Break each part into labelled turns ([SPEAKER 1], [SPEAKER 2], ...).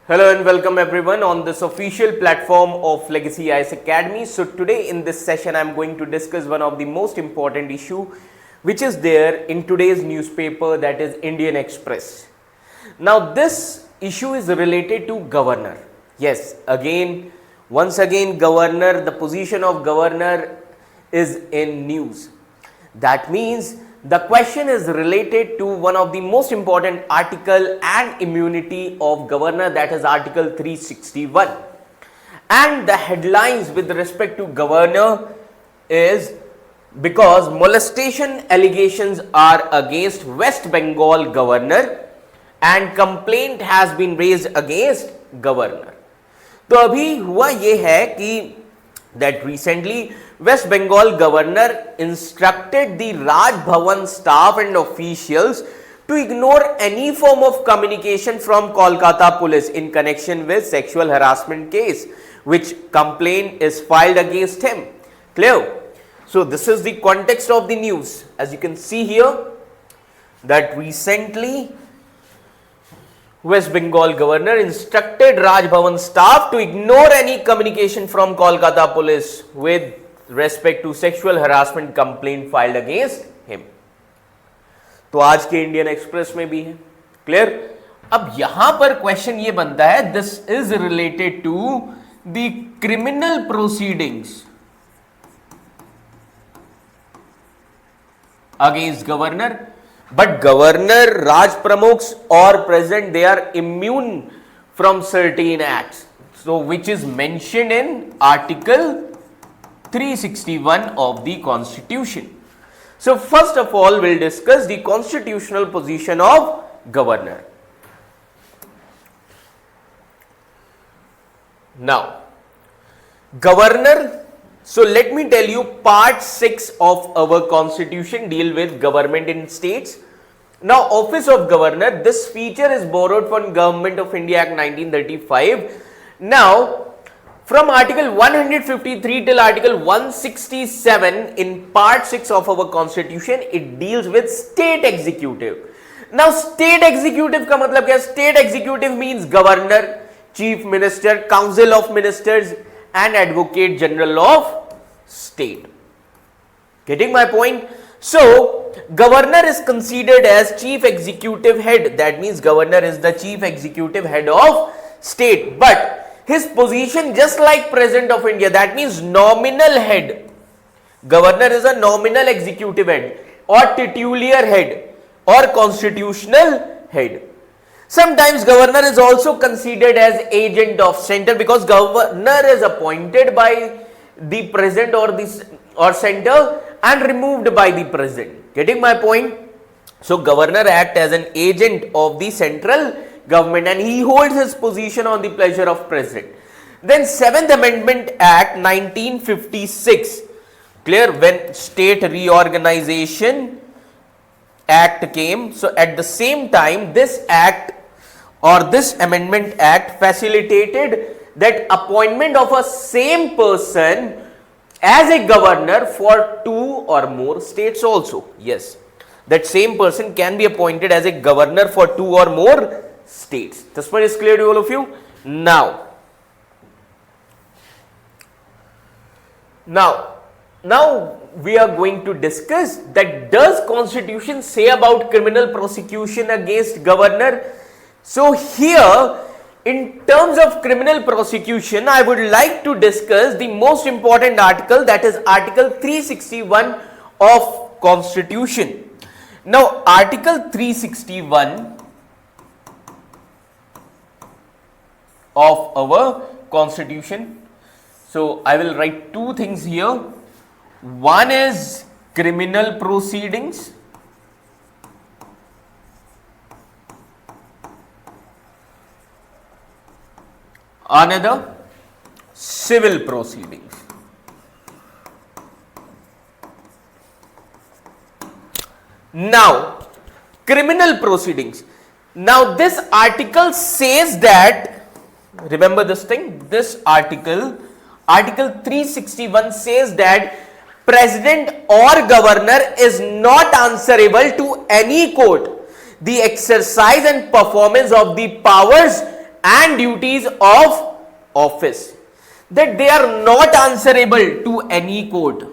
[SPEAKER 1] Hello and welcome everyone on this official platform of Legacy IAS Academy. So today in this session I am going to discuss one of the most important issue which is there in today's newspaper, that is Indian Express. Now this issue is related to governor. Yes, once again governor, the position of governor is in news. That means the question is related to one of the most important article and immunity of governor, that is article 361, and the headlines with respect to governor is because molestation allegations are against West Bengal governor and complaint has been raised against governor. तो अभी हुआ ये है कि that recently West Bengal governor instructed the Raj Bhavan staff and officials to ignore any form of communication from Kolkata police in connection with sexual harassment case which complaint is filed against him. Clear? So this is the context of the news. As you can see here that recently West Bengal governor instructed Raj Bhavan staff to ignore any communication from Kolkata police with respect to sexual harassment complaint filed against him. तो आज के Indian express में भी है. Clear? अब यहां पर question ये बनता है, this is related to the criminal proceedings against governor, but governor, Raj Pramukhs or president, they are immune from certain acts, so which is mentioned in article 361 of the constitution. So first of all we'll discuss the constitutional position of governor. Now governor, so let me tell you, part 6 of our constitution deal with government in states. Now office of governor, this feature is borrowed from Government of India Act 1935. Now from article 153 till article 167 in part 6 of our constitution, it deals with state executive. Now state executive का मतलब क्या? State executive means governor, chief minister, council of ministers and advocate general of state. Getting my point? So governor is considered as chief executive head. That means governor is the chief executive head of state, but his position just like president of India, that means nominal head. Governor is a nominal executive head or titular head or constitutional head. Sometimes governor is also considered as agent of center because governor is appointed by the president or center and removed by the president. Getting my point? So governor acts as an agent of the central government and he holds his position on the pleasure of president. Then 7th Amendment Act 1956, clear, when State Reorganization Act came, so at the same time this act or this Amendment Act facilitated that appointment of a same person as a governor for 2 or more states also. Yes, that same person can be appointed as a governor for 2 or more states. This one is clear to all of you. Now we are going to discuss that does constitution say about criminal prosecution against governor. So here in terms of criminal prosecution, I would like to discuss the most important article, that is article 361 of constitution. Now article 361 of our constitution, so I will write 2 things here. One is criminal proceedings, another civil proceedings. Now criminal proceedings, now this article says that, remember this thing, this article 361 says that president or governor is not answerable to any court the exercise and performance of the powers and duties of office, that they are not answerable to any court.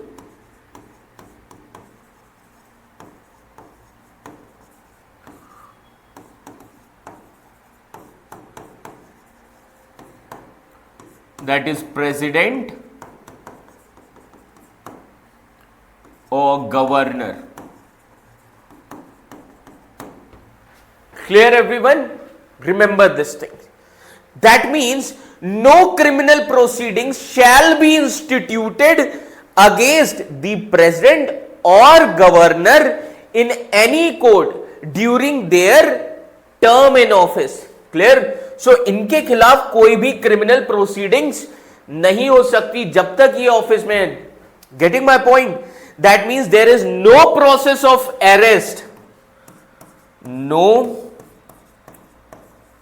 [SPEAKER 1] That is president or governor. Clear, everyone? Remember this thing. That means no criminal proceedings shall be instituted against the president or governor in any court during their term in office. Clear? So इनके खिलाफ कोई भी criminal proceedings नहीं हो सकती जब तक ये ऑफिस में है. Getting my point? That means there is no process of arrest. No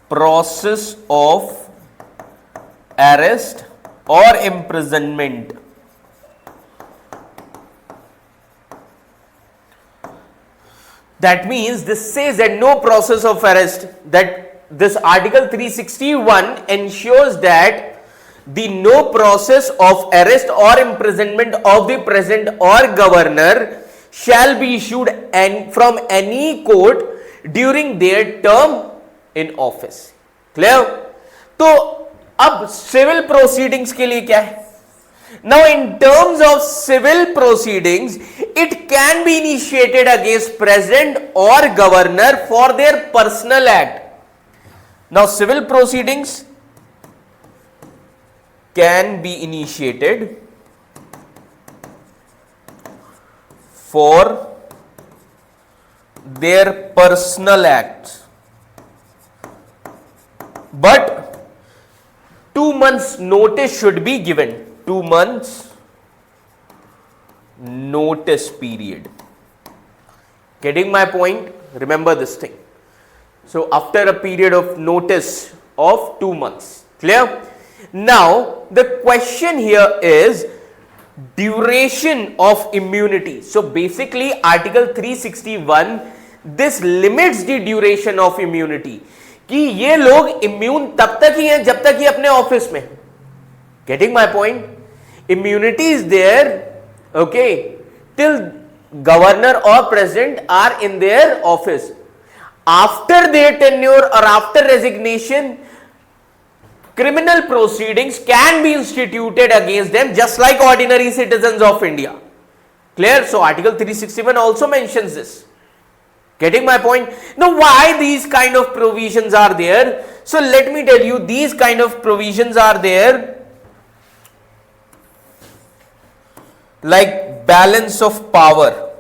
[SPEAKER 1] process of arrest or imprisonment. That means this says that no process of arrest, that this article 361 ensures that the no process of arrest or imprisonment of the president or governor shall be issued from any court during their term in office. Clear? तो अब civil proceedings के लिए क्या है? Now in terms of civil proceedings, it can be initiated against president or governor for their personal act. Now civil proceedings can be initiated for their personal acts, but 2 months notice should be given. 2 months notice period. Getting my point? Remember this thing. So after a period of notice of 2 months. Clear? Now the question here is duration of immunity. So basically article 361 this limits the duration of immunity कि ये लोग immune तब तक ही हैं जब तक ये अपने ऑफिस में. Getting my point? Immunity is there, okay, till governor or president are in their office. After their tenure or after resignation, criminal proceedings can be instituted against them just like ordinary citizens of India. Clear? So article 361 also mentions this. Getting my point? Now why these kind of provisions are there? So let me tell you, these kind of provisions are there like balance of power.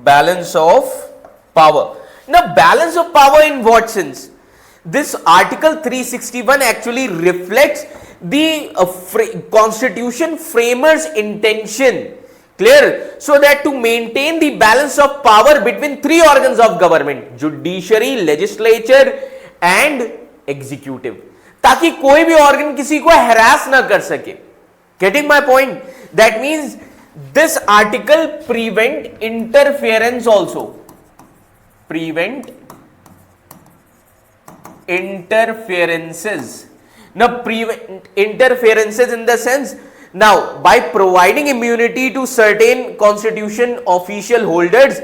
[SPEAKER 1] Balance of power. Now balance of power in what sense? This article 361 actually reflects the constitution framers intention. Clear? So that to maintain the balance of power between three organs of government, judiciary, legislature and executive, ताकि कोई भी organ किसी को harass ना कर सके. Getting my point? That means this article prevent interference also. Prevent interferences. Now prevent interferences in the sense, now by providing immunity to certain constitution official holders,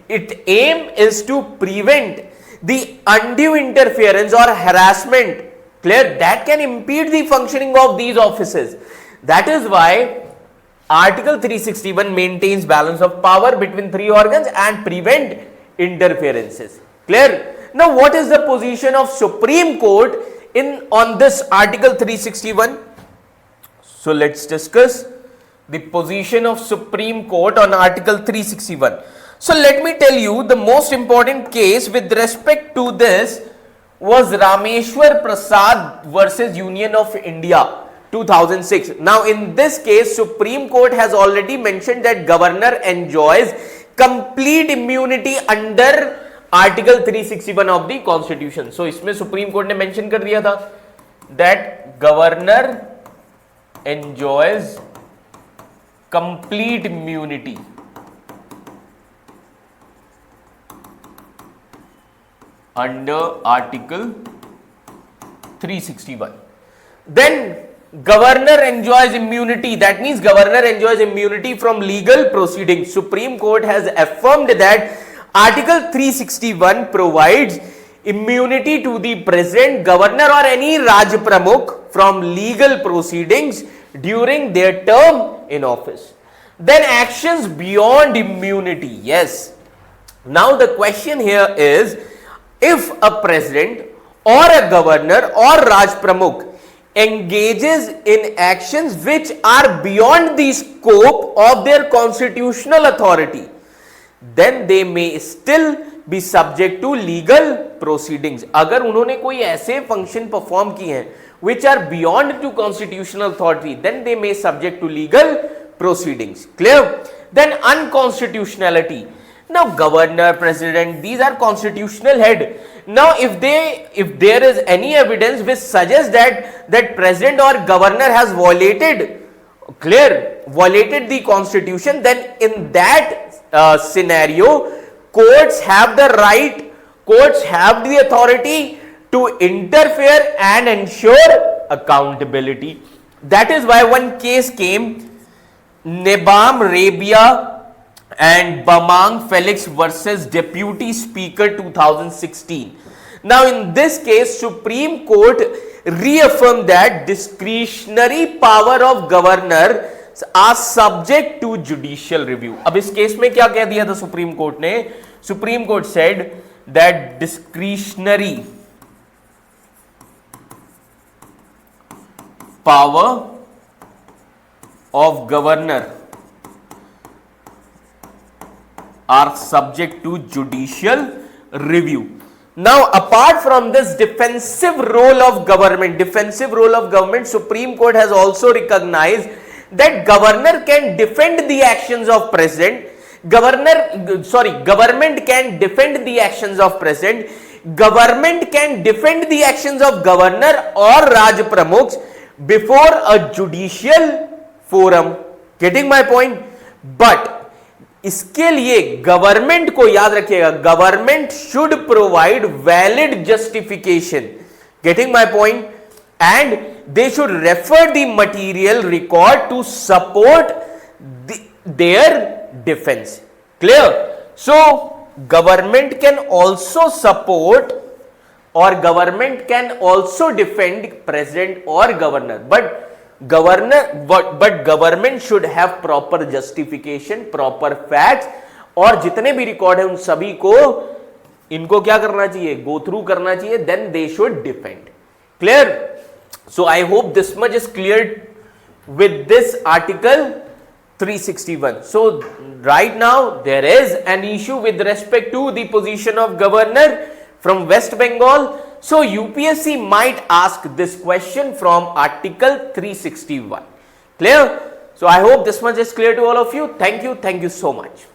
[SPEAKER 1] its aim is to prevent the undue interference or harassment, clear, that can impede the functioning of these offices. That is why article 361 maintains balance of power between three organs and prevent interferences. Clear? Now what is the position of Supreme Court on this article 361? So let's discuss the position of Supreme Court on article 361. So let me tell you, the most important case with respect to this was Rameshwar Prasad versus Union of India 2006. Now in this case Supreme Court has already mentioned that governor enjoys complete immunity under article 361 of the constitution. So इसमें Supreme Court ने mention कर दिया था that governor enjoys complete immunity under article 361. Then governor enjoys immunity. That means governor enjoys immunity from legal proceedings. Supreme Court has affirmed that Article 361 provides immunity to the president, governor or any Raj Pramukh from legal proceedings during their term in office. Then actions beyond immunity. Yes. Now the question here is, if a president or a governor or Raj Pramukh engages in actions which are beyond the scope of their constitutional authority, then they may still be subject to legal proceedings. अगर उन्होंने कोई ऐसे function perform किए हैं which are beyond to constitutional authority, then they may subject to legal proceedings. Clear? Then unconstitutionality. Now governor, president, these are constitutional head. Now if there is any evidence which suggests that president or governor has violated the constitution, then in that scenario, courts have the right, courts have the authority to interfere and ensure accountability. That is why one case came, Nebam Rabia and Bamang Felix versus Deputy Speaker 2016. Now in this case, Supreme Court reaffirmed that discretionary power of governor are subject to judicial review. अब इस case में क्या कह दिया था supreme court ने? Supreme court said that discretionary power of governor are subject to judicial review. Now apart from this defensive role of government, Supreme Court has also recognized that governor can defend the actions of president, government can defend the actions of president, government can defend the actions of governor or Raj Pramukhs before a judicial forum. Getting my point? But इसके लिए government को याद रखिएगा, government should provide valid justification. Getting my point? And they should refer the material record to support their defense. Clear? So government can also support or government can also defend president or governor, but government should have proper justification, proper facts, और जितने भी record है उन सभी को इनको क्या करना चाहिए? गो थ्रू करना चाहिए, then they should defend. Clear? So I hope this much is clear with this article 361. So right now there is an issue with respect to the position of governor from West Bengal. So UPSC might ask this question from article 361. Clear? So I hope this much is clear to all of you. Thank you so much.